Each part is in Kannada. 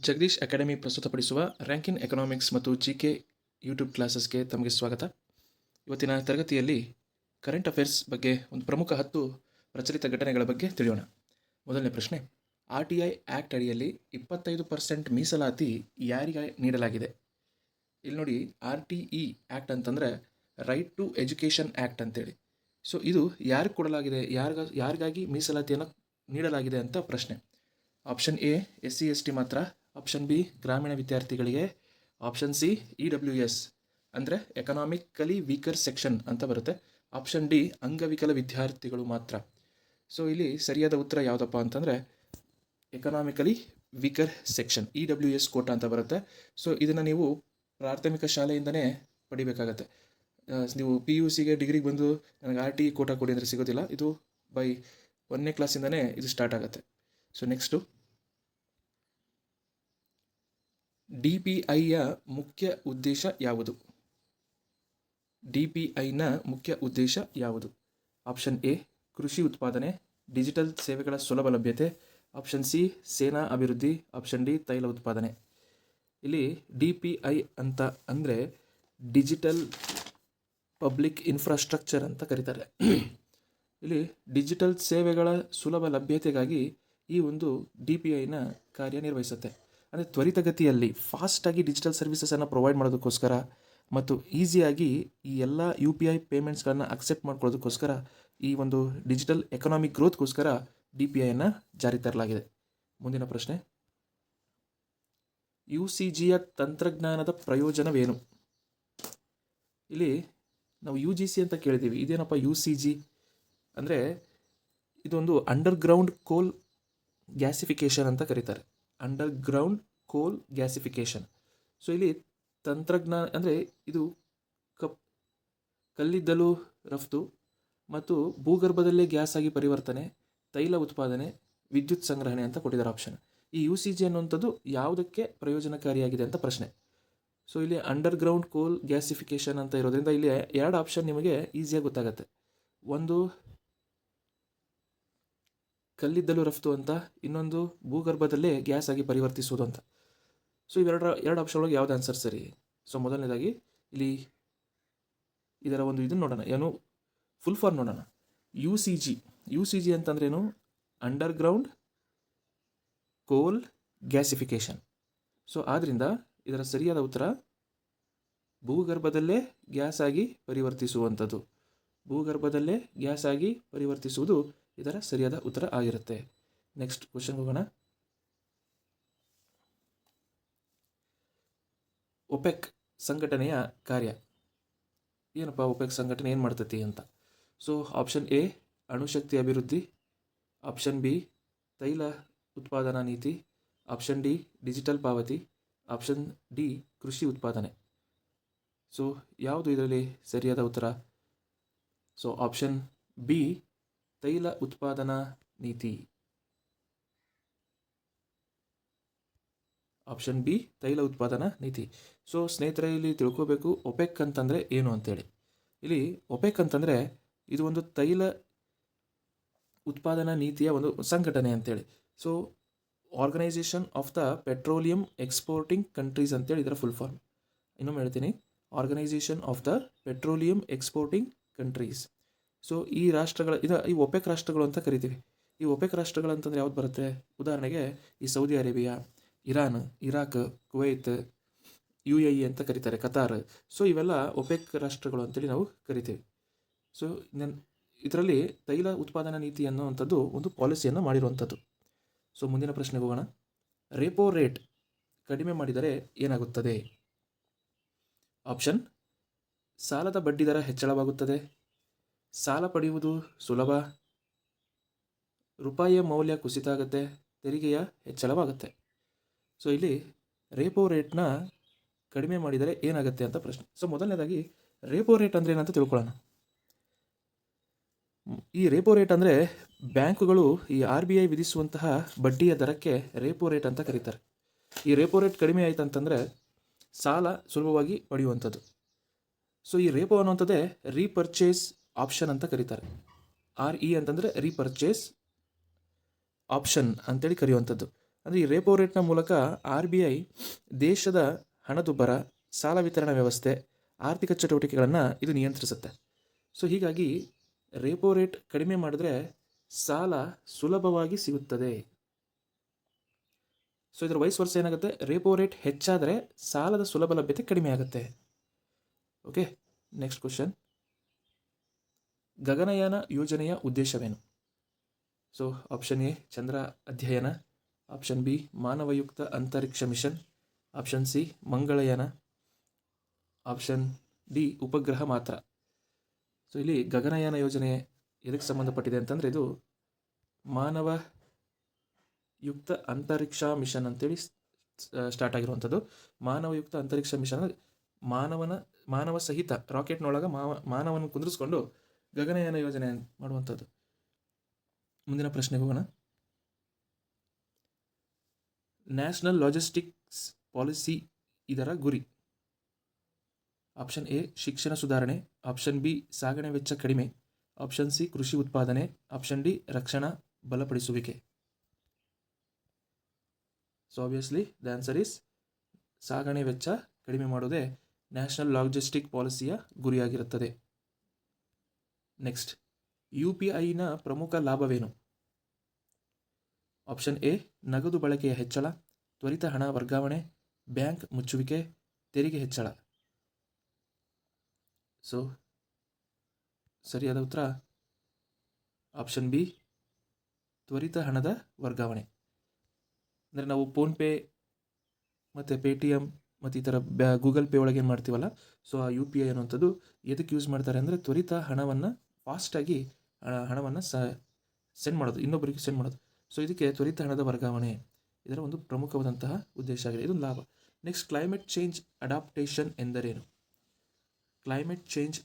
ಜಗದೀಶ್ ಅಕಾಡೆಮಿ ಪ್ರಸ್ತುತಪಡಿಸುವ ರ್ಯಾಂಕಿನ್ ಎಕನಾಮಿಕ್ಸ್ ಮತ್ತು ಜಿಕೆ ಯೂಟ್ಯೂಬ್ ಕ್ಲಾಸಸ್ಗೆ ತಮಗೆ ಸ್ವಾಗತ. ಇವತ್ತಿನ ತರಗತಿಯಲ್ಲಿ ಕರೆಂಟ್ ಅಫೇರ್ಸ್ ಬಗ್ಗೆ ಒಂದು ಪ್ರಮುಖ 10 ಪ್ರಚಲಿತ ಘಟನೆಗಳ ಬಗ್ಗೆ ತಿಳಿಯೋಣ. ಮೊದಲನೇ ಪ್ರಶ್ನೆ, RTI ಆ್ಯಕ್ಟ್ ಅಡಿಯಲ್ಲಿ 25% ಮೀಸಲಾತಿ ಯಾರಿಗೆ ನೀಡಲಾಗಿದೆ? ಇಲ್ಲಿ ನೋಡಿ, RTE ಆ್ಯಕ್ಟ್ ಅಂತಂದರೆ ರೈಟ್ ಟು ಎಜುಕೇಷನ್ ಆ್ಯಕ್ಟ್ ಅಂತೇಳಿ. ಸೊ ಇದು ಯಾರಿಗೆ ಕೊಡಲಾಗಿದೆ, ಯಾರಿಗಾಗಿ ಮೀಸಲಾತಿಯನ್ನು ನೀಡಲಾಗಿದೆ ಅಂತ ಪ್ರಶ್ನೆ. ಆಪ್ಷನ್ ಎ SC/ST ಮಾತ್ರ, ಆಪ್ಷನ್ ಬಿ ಗ್ರಾಮೀಣ ವಿದ್ಯಾರ್ಥಿಗಳಿಗೆ, ಆಪ್ಷನ್ ಸಿ EWS ಅಂದರೆ ಎಕನಾಮಿಕಲಿ ವೀಕರ್ ಸೆಕ್ಷನ್ ಅಂತ ಬರುತ್ತೆ, ಆಪ್ಷನ್ ಡಿ ಅಂಗವಿಕಲ ವಿದ್ಯಾರ್ಥಿಗಳು ಮಾತ್ರ. ಸೊ ಇಲ್ಲಿ ಸರಿಯಾದ ಉತ್ತರ ಯಾವುದಪ್ಪ ಅಂತಂದರೆ economically weaker section, EWS quota ಅಂತ ಬರುತ್ತೆ. ಸೊ ಇದನ್ನು ನೀವು ಪ್ರಾಥಮಿಕ ಶಾಲೆಯಿಂದನೇ ಪಡಿಬೇಕಾಗತ್ತೆ. ನೀವು PUCಗೆ ಡಿಗ್ರಿಗೆ ಬಂದು ನನಗೆ RTE ಕೋಟಾ ಕೊಡಿ ಅಂದರೆ ಸಿಗೋದಿಲ್ಲ. ಇದು ಬೈ 1ನೇ ಕ್ಲಾಸಿಂದನೇ ಇದು ಸ್ಟಾರ್ಟ್ ಆಗುತ್ತೆ. ಸೊ ನೆಕ್ಸ್ಟು, DPIಯ ಮುಖ್ಯ ಉದ್ದೇಶ ಯಾವುದು? DPIನ ಮುಖ್ಯ ಉದ್ದೇಶ ಯಾವುದು? ಆಪ್ಷನ್ ಎ ಕೃಷಿ ಉತ್ಪಾದನೆ, ಡಿಜಿಟಲ್ ಸೇವೆಗಳ ಸುಲಭ ಲಭ್ಯತೆ, ಆಪ್ಷನ್ ಸಿ ಸೇನಾ ಅಭಿವೃದ್ಧಿ, ಆಪ್ಷನ್ ಡಿ ತೈಲ ಉತ್ಪಾದನೆ. ಇಲ್ಲಿ DPI ಅಂತ ಅಂದರೆ ಡಿಜಿಟಲ್ ಪಬ್ಲಿಕ್ ಇನ್ಫ್ರಾಸ್ಟ್ರಕ್ಚರ್ ಅಂತ ಕರೀತಾರೆ. ಇಲ್ಲಿ ಡಿಜಿಟಲ್ ಸೇವೆಗಳ ಸುಲಭ ಲಭ್ಯತೆಗಾಗಿ ಈ ಒಂದು DPIನ ಕಾರ್ಯನಿರ್ವಹಿಸುತ್ತೆ. ಅಂದರೆ ತ್ವರಿತಗತಿಯಲ್ಲಿ ಫಾಸ್ಟಾಗಿ ಡಿಜಿಟಲ್ ಸರ್ವಿಸಸನ್ನು ಪ್ರೊವೈಡ್ ಮಾಡೋದಕ್ಕೋಸ್ಕರ ಮತ್ತು ಈಸಿಯಾಗಿ ಈ ಎಲ್ಲ UPI ಪೇಮೆಂಟ್ಸ್ಗಳನ್ನು ಅಕ್ಸೆಪ್ಟ್ ಮಾಡ್ಕೊಳ್ಳೋದಕ್ಕೋಸ್ಕರ ಈ ಒಂದು ಡಿಜಿಟಲ್ ಎಕನಾಮಿಕ್ ಗ್ರೋತ್ಗೋಸ್ಕರ DPIಯನ್ನು ಜಾರಿ ತರಲಾಗಿದೆ. ಮುಂದಿನ ಪ್ರಶ್ನೆ, UCGಯ ತಂತ್ರಜ್ಞಾನದ ಪ್ರಯೋಜನವೇನು? ಇಲ್ಲಿ ನಾವು UGC ಅಂತ ಕೇಳಿದ್ದೀವಿ, ಇದೇನಪ್ಪ UCG ಅಂದರೆ ಇದೊಂದು ಅಂಡರ್ಗ್ರೌಂಡ್ ಕೋಲ್ ಗ್ಯಾಸಿಫಿಕೇಷನ್ ಅಂತ ಕರೀತಾರೆ. ಅಂಡರ್ಗ್ರೌಂಡ್ ಕೋಲ್ ಗ್ಯಾಸಿಫಿಕೇಷನ್. ಸೊ ಇಲ್ಲಿ ತಂತ್ರಜ್ಞಾನ ಅಂದರೆ ಇದು ಕಲ್ಲಿದ್ದಲು ರಫ್ತು ಮತ್ತು ಭೂಗರ್ಭದಲ್ಲೇ ಗ್ಯಾಸ್ ಆಗಿ ಪರಿವರ್ತನೆ, ತೈಲ ಉತ್ಪಾದನೆ, ವಿದ್ಯುತ್ ಸಂಗ್ರಹಣೆ ಅಂತ ಕೊಟ್ಟಿದ್ದಾರೆ ಆಪ್ಷನ್. ಈ UCG ಅನ್ನುವಂಥದ್ದು ಯಾವುದಕ್ಕೆ ಪ್ರಯೋಜನಕಾರಿಯಾಗಿದೆ ಅಂತ ಪ್ರಶ್ನೆ. ಸೊ ಇಲ್ಲಿ ಅಂಡರ್ಗ್ರೌಂಡ್ ಕೋಲ್ ಗ್ಯಾಸಿಫಿಕೇಷನ್ ಅಂತ ಇರೋದ್ರಿಂದ ಇಲ್ಲಿ 2 ಆಪ್ಷನ್ ನಿಮಗೆ ಈಸಿಯಾಗಿ ಗೊತ್ತಾಗುತ್ತೆ. ಒಂದು ಕಲ್ಲಿದ್ದಲು ರಫ್ತು ಅಂತ, ಇನ್ನೊಂದು ಭೂಗರ್ಭದಲ್ಲೇ ಗ್ಯಾಸ್ ಆಗಿ ಪರಿವರ್ತಿಸುವುದು ಅಂತ. ಸೊ ಎರಡು ಆಪ್ಷನ್ ಒಳಗೆ ಯಾವ್ದು ಆನ್ಸರ್ ಸರಿ? ಸೊ ಮೊದಲನೇದಾಗಿ ಇಲ್ಲಿ ಇದರ ಒಂದು ಇದನ್ನು ನೋಡೋಣ, ಏನು ಫುಲ್ ಫಾರ್ಮ್ ನೋಡೋಣ. UCG ಅಂತಂದ್ರೇನು? ಅಂಡರ್ಗ್ರೌಂಡ್ ಕೋಲ್ ಗ್ಯಾಸಿಫಿಕೇಷನ್. ಸೊ ಆದ್ದರಿಂದ ಇದರ ಸರಿಯಾದ ಉತ್ತರ ಭೂಗರ್ಭದಲ್ಲೇ ಗ್ಯಾಸ್ ಆಗಿ ಪರಿವರ್ತಿಸುವಂಥದ್ದು. ಭೂಗರ್ಭದಲ್ಲೇ ಗ್ಯಾಸ್ ಆಗಿ ಪರಿವರ್ತಿಸುವುದು ಇದರ ಸರಿಯಾದ ಉತ್ತರ ಆಗಿರುತ್ತೆ. ನೆಕ್ಸ್ಟ್ ಕ್ವಶನ್ ಹೋಗೋಣ. OPEC ಸಂಘಟನೆಯ ಕಾರ್ಯ ಏನಪ್ಪ? OPEC ಸಂಘಟನೆ ಏನು ಮಾಡ್ತೈತಿ ಅಂತ. ಸೊ ಆಪ್ಷನ್ ಎ ಅಣುಶಕ್ತಿ ಅಭಿವೃದ್ಧಿ, ಆಪ್ಷನ್ ಬಿ ತೈಲ ಉತ್ಪಾದನಾ ನೀತಿ, ಆಪ್ಷನ್ ಡಿ ಡಿಜಿಟಲ್ ಪಾವತಿ, ಆಪ್ಷನ್ ಡಿ ಕೃಷಿ ಉತ್ಪಾದನೆ. ಸೊ ಯಾವುದು ಇದರಲ್ಲಿ ಸರಿಯಾದ ಉತ್ತರ? ಸೊ ಆಪ್ಷನ್ ಬಿ ತೈಲ ಉತ್ಪಾದನಾ ನೀತಿ. ಆಪ್ಷನ್ ಬಿ ತೈಲ ಉತ್ಪಾದನಾ ನೀತಿ. ಸೊ ಸ್ನೇಹಿತರೆ, ಇಲ್ಲಿ ತಿಳ್ಕೋಬೇಕು OPEC ಅಂತಂದರೆ ಏನು ಅಂತೇಳಿ. ಇಲ್ಲಿ OPEC ಅಂತಂದರೆ ಇದು ಒಂದು ತೈಲ ಉತ್ಪಾದನಾ ನೀತಿಯ ಒಂದು ಸಂಘಟನೆ ಅಂತೇಳಿ. So organisation of the petroleum exporting countries ಅಂತೇಳಿ ಇದರ ಫುಲ್ ಫಾರ್ಮ್. ಇನ್ನೊಮ್ಮೆ ಹೇಳ್ತೀನಿ, organisation of the petroleum exporting countries. So ಈ ರಾಷ್ಟ್ರಗಳ ಈ OPEC ರಾಷ್ಟ್ರಗಳು ಅಂತ ಕರಿತೀವಿ. ಈ OPEC ರಾಷ್ಟ್ರಗಳು ಅಂತಂದರೆ ಯಾವ್ದು ಬರುತ್ತೆ? ಉದಾಹರಣೆಗೆ ಈ Saudi Arabia, Iran, Iraq, Kuwait, UAE ಅಂತ ಕರೀತಾರೆ, ಕತಾರ್. ಸೊ ಇವೆಲ್ಲ OPEC ರಾಷ್ಟ್ರಗಳು ಅಂತೇಳಿ ನಾವು ಕರಿತೀವಿ. ಸೊ ಇದರಲ್ಲಿ ತೈಲ ಉತ್ಪಾದನಾ ನೀತಿ ಅನ್ನುವಂಥದ್ದು ಒಂದು ಪಾಲಿಸಿಯನ್ನು ಮಾಡಿರುವಂಥದ್ದು. ಸೊ ಮುಂದಿನ ಪ್ರಶ್ನೆಗೆ ಹೋಗೋಣ. ರೆಪೋ ರೇಟ್ ಕಡಿಮೆ ಮಾಡಿದರೆ ಏನಾಗುತ್ತದೆ? ಆಪ್ಷನ್ ಸಾಲದ ಬಡ್ಡಿದರ ಹೆಚ್ಚಳವಾಗುತ್ತದೆ, ಸಾಲ ಪಡೆಯುವುದು ಸುಲಭ, ರೂಪಾಯಿಯ ಮೌಲ್ಯ ಕುಸಿತ ಆಗುತ್ತೆ, ತೆರಿಗೆಯ ಹೆಚ್ಚಳವಾಗುತ್ತೆ. ಸೊ ಇಲ್ಲಿ ರೆಪೋ ರೇಟ್ನ ಕಡಿಮೆ ಮಾಡಿದರೆ ಏನಾಗುತ್ತೆ ಅಂತ ಪ್ರಶ್ನೆ. ಸೊ ಮೊದಲನೇದಾಗಿ ರೆಪೋ ರೇಟ್ ಅಂದರೆ ಏನಂತ ತಿಳ್ಕೊಳ್ಳೋಣ. ಈ ರೆಪೋ ರೇಟ್ ಅಂದರೆ ಬ್ಯಾಂಕುಗಳು ಈ RBI ವಿಧಿಸುವಂತಹ ಬಡ್ಡಿಯ ದರಕ್ಕೆ ರೆಪೋ ರೇಟ್ ಅಂತ ಕರೀತಾರೆ. ಈ ರೆಪೋ ರೇಟ್ ಕಡಿಮೆ ಆಯ್ತು ಅಂತಂದರೆ ಸಾಲ ಸುಲಭವಾಗಿ ಪಡೆಯುವಂಥದ್ದು. ಸೊ ಈ ರೆಪೋ ಅನ್ನುವಂಥದ್ದೇ ರೀಪರ್ಚೇಸ್ ಆಪ್ಷನ್ ಅಂತ ಕರೀತಾರೆ. RE ಅಂತಂದರೆ ರೀಪರ್ಚೇಸ್ ಆಪ್ಷನ್ ಅಂತೇಳಿ ಕರೆಯುವಂಥದ್ದು. ಅಂದರೆ ಈ ರೇಪೋ ರೇಟ್ನ ಮೂಲಕ RBI ದೇಶದ ಹಣದುಬ್ಬರ, ಸಾಲ ವಿತರಣಾ ವ್ಯವಸ್ಥೆ, ಆರ್ಥಿಕ ಚಟುವಟಿಕೆಗಳನ್ನು ಇದು ನಿಯಂತ್ರಿಸುತ್ತೆ. ಸೊ ಹೀಗಾಗಿ ರೇಪೋ ರೇಟ್ ಕಡಿಮೆ ಮಾಡಿದ್ರೆ ಸಾಲ ಸುಲಭವಾಗಿ ಸಿಗುತ್ತದೆ. ಸೊ ಇದರ ವೈಸ್ ವರ್ಷ ಏನಾಗುತ್ತೆ, ರೇಪೋ ರೇಟ್ ಹೆಚ್ಚಾದರೆ ಸಾಲದ ಸುಲಭ ಲಭ್ಯತೆ ಕಡಿಮೆ ಆಗುತ್ತೆ. Okay, next question. ಗಗನಯಾನ ಯೋಜನೆಯ ಉದ್ದೇಶವೇನು? ಸೊ ಆಪ್ಷನ್ ಎ ಚಂದ್ರ ಅಧ್ಯಯನ, ಆಪ್ಷನ್ ಬಿ ಮಾನವಯುಕ್ತ ಅಂತರಿಕ್ಷ mission, option C Mangalyaan, option D ಉಪಗ್ರಹ ಮಾತ್ರ. ಸೊ ಇಲ್ಲಿ ಗಗನಯಾನ ಯೋಜನೆ ಎದಕ್ಕೆ ಸಂಬಂಧಪಟ್ಟಿದೆ ಅಂತಂದರೆ ಇದು ಮಾನವಯುಕ್ತ ಅಂತರಿಕ್ಷ ಮಿಷನ್ ಅಂತೇಳಿ ಸ್ಟಾರ್ಟ್ ಆಗಿರುವಂಥದ್ದು. ಮಾನವಯುಕ್ತ ಅಂತರಿಕ್ಷ ಮಿಷನ್ ಅಂದರೆ ಮಾನವ ಸಹಿತ ರಾಕೆಟ್ನೊಳಗೆ ಮಾನವನ ಕುಂದಿರಿಸ್ಕೊಂಡು ಗಗನಯಾನ ಯೋಜನೆ ಮಾಡುವಂಥದ್ದು. ಮುಂದಿನ ಪ್ರಶ್ನೆಗೆ ಹೋಗೋಣ. ನ್ಯಾಷನಲ್ ಲಾಜಿಸ್ಟಿಕ್ಸ್ ಪಾಲಿಸಿ ಇದರ ಗುರಿ? ಆಪ್ಷನ್ ಎ ಶಿಕ್ಷಣ ಸುಧಾರಣೆ, ಆಪ್ಷನ್ ಬಿ ಸಾಗಣೆ ವೆಚ್ಚ ಕಡಿಮೆ, ಆಪ್ಷನ್ ಸಿ ಕೃಷಿ ಉತ್ಪಾದನೆ, ಆಪ್ಷನ್ ಡಿ ರಕ್ಷಣಾ ಬಲಪಡಿಸುವಿಕೆ. So obviously the answer is ಸಾಗಣೆ ವೆಚ್ಚ ಕಡಿಮೆ ಮಾಡೋದೇ ನ್ಯಾಷನಲ್ ಲಾಜಿಸ್ಟಿಕ್ ಪಾಲಿಸಿಯ ಗುರಿಯಾಗಿರುತ್ತದೆ. ನೆಕ್ಸ್ಟ್, UPIನ ಪ್ರಮುಖ ಲಾಭವೇನು? ಆಪ್ಷನ್ ಎ ನಗದು ಬಳಕೆಯ ಹೆಚ್ಚಳ, ತ್ವರಿತ ಹಣ ವರ್ಗಾವಣೆ, ಬ್ಯಾಂಕ್ ಮುಚ್ಚುವಿಕೆ, ತೆರಿಗೆ ಹೆಚ್ಚಳ. ಸೊ ಸರಿಯಾದ ಉತ್ತರ ಆಪ್ಷನ್ ಬಿ ತ್ವರಿತ ಹಣದ ವರ್ಗಾವಣೆ. ಅಂದರೆ ನಾವು ಫೋನ್ಪೇ ಮತ್ತು ಪೇಟಿಎಮ್ ಮತ್ತು ಈ ಥರ ಗೂಗಲ್ ಪೇ ಒಳಗೆ ಏನು ಮಾಡ್ತೀವಲ್ಲ, ಸೊ ಆ UPI ಅನ್ನುವಂಥದ್ದು ಎದಕ್ಕೆ ಯೂಸ್ ಮಾಡ್ತಾರೆ ಅಂದರೆ ತ್ವರಿತ ಹಣವನ್ನು ಫಾಸ್ಟಾಗಿ ಹಣವನ್ನು ಸೆಂಡ್ ಮಾಡೋದು, ಇನ್ನೊಬ್ಬರಿಗೆ ಸೆಂಡ್ ಮಾಡೋದು. ಸೊ ಇದಕ್ಕೆ ತ್ವರಿತ ಹಣದ ವರ್ಗಾವಣೆ ಇದರ ಒಂದು ಪ್ರಮುಖವಾದಂತಹ ಉದ್ದೇಶ ಆಗಿದೆ, ಇದೊಂದು ಲಾಭ. ನೆಕ್ಸ್ಟ್, ಕ್ಲೈಮೇಟ್ ಚೇಂಜ್ ಅಡಾಪ್ಟೇಷನ್ ಎಂದರೇನು? ಕ್ಲೈಮೇಟ್ ಚೇಂಜ್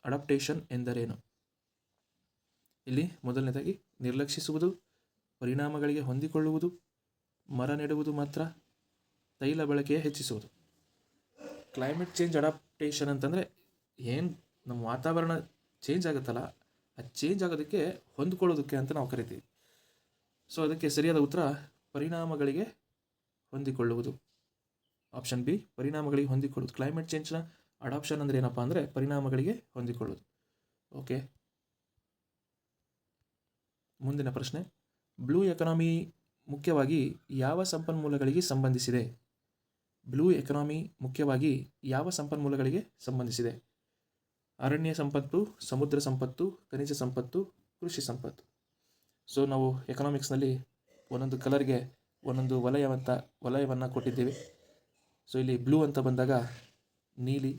ಅಡಾಪ್ಟೇಷನ್ ಎಂದರೇನು? ಇಲ್ಲಿ ಮೊದಲನೇದಾಗಿ ನಿರ್ಲಕ್ಷಿಸುವುದು, ಪರಿಣಾಮಗಳಿಗೆ ಹೊಂದಿಕೊಳ್ಳುವುದು, ಮರ ನೆಡುವುದು ಮಾತ್ರ, ತೈಲ ಬಳಕೆಯ ಹೆಚ್ಚಿಸುವುದು. ಕ್ಲೈಮೇಟ್ ಚೇಂಜ್ ಅಡಾಪ್ಟೇಷನ್ ಅಂತಂದರೆ ಏನು ನಮ್ಮ ವಾತಾವರಣ ಚೇಂಜ್ ಆಗುತ್ತಲ್ಲ, ಆ ಚೇಂಜ್ ಆಗೋದಕ್ಕೆ ಹೊಂದ್ಕೊಳ್ಳೋದಕ್ಕೆ ಅಂತ ನಾವು ಕರಿತೀವಿ. ಸೊ ಅದಕ್ಕೆ ಸರಿಯಾದ ಉತ್ತರ ಪರಿಣಾಮಗಳಿಗೆ ಹೊಂದಿಕೊಳ್ಳುವುದು. ಆಪ್ಷನ್ ಬಿ ಪರಿಣಾಮಗಳಿಗೆ ಹೊಂದಿಕೊಳ್ಳುವುದು. ಕ್ಲೈಮೇಟ್ ಚೇಂಜ್ನ ಅಡಾಪ್ಷನ್ ಅಂದರೆ ಏನಪ್ಪ ಅಂದರೆ ಪರಿಣಾಮಗಳಿಗೆ ಹೊಂದಿಕೊಳ್ಳುವುದು. ಓಕೆ, ಮುಂದಿನ ಪ್ರಶ್ನೆ. ಬ್ಲೂ ಎಕಾನಮಿ ಮುಖ್ಯವಾಗಿ ಯಾವ ಸಂಪನ್ಮೂಲಗಳಿಗೆ ಸಂಬಂಧಿಸಿದೆ? ಬ್ಲೂ ಎಕಾನಮಿ ಮುಖ್ಯವಾಗಿ ಯಾವ ಸಂಪನ್ಮೂಲಗಳಿಗೆ ಸಂಬಂಧಿಸಿದೆ? ಅರಣ್ಯ ಸಂಪತ್ತು, ಸಮುದ್ರ ಸಂಪತ್ತು, ಖನಿಜ ಸಂಪತ್ತು, ಕೃಷಿ ಸಂಪತ್ತು. ಸೊ ನಾವು ಎಕನಾಮಿಕ್ಸ್ನಲ್ಲಿ ಒಂದೊಂದು ಕಲರ್ಗೆ ಒಂದೊಂದು ವಲಯವನ್ನು ಕೊಟ್ಟಿದ್ದೇವೆ. ಸೊ ಇಲ್ಲಿ ಬ್ಲೂ ಅಂತ ಬಂದಾಗ ನೀಲಿ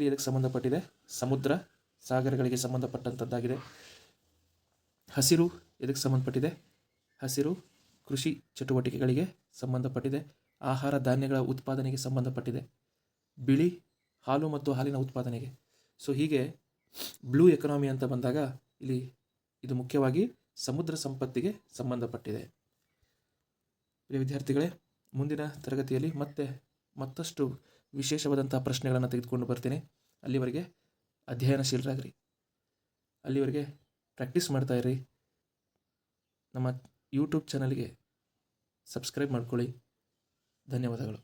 ಇದಕ್ಕೆ ಸಂಬಂಧಪಟ್ಟಿದೆ, ಸಮುದ್ರ ಸಾಗರಗಳಿಗೆ ಸಂಬಂಧಪಟ್ಟಂಥದ್ದಾಗಿದೆ. ಹಸಿರು ಇದಕ್ಕೆ ಸಂಬಂಧಪಟ್ಟಿದೆ, ಹಸಿರು ಕೃಷಿ ಚಟುವಟಿಕೆಗಳಿಗೆ ಸಂಬಂಧಪಟ್ಟಿದೆ, ಆಹಾರ ಧಾನ್ಯಗಳ ಉತ್ಪಾದನೆಗೆ ಸಂಬಂಧಪಟ್ಟಿದೆ. ಬಿಳಿ ಹಾಲು ಮತ್ತು ಹಾಲಿನ ಉತ್ಪಾದನೆಗೆ. ಸೊ ಹೀಗೆ ಬ್ಲೂ ಎಕಾನಮಿ ಅಂತ ಬಂದಾಗ ಇಲ್ಲಿ ಇದು ಮುಖ್ಯವಾಗಿ ಸಮುದ್ರ ಸಂಪತ್ತಿಗೆ ಸಂಬಂಧಪಟ್ಟಿದೆ. ಪ್ರಿಯ ವಿದ್ಯಾರ್ಥಿಗಳೇ, ಮುಂದಿನ ತರಗತಿಯಲ್ಲಿ ಮತ್ತಷ್ಟು ವಿಶೇಷವಾದಂಥ ಪ್ರಶ್ನೆಗಳನ್ನು ತೆಗೆದುಕೊಂಡು ಬರ್ತೀನಿ. ಅಲ್ಲಿವರೆಗೆ ಅಧ್ಯಯನಶೀಲರಾಗ್ರಿ, ಅಲ್ಲಿವರೆಗೆ ಪ್ರಾಕ್ಟೀಸ್ ಮಾಡ್ತಾಯಿರಿ. ನಮ್ಮ ಯೂಟ್ಯೂಬ್ ಚಾನಲ್ಗೆ ಸಬ್ಸ್ಕ್ರೈಬ್ ಮಾಡ್ಕೊಳ್ಳಿ. ಧನ್ಯವಾದಗಳು.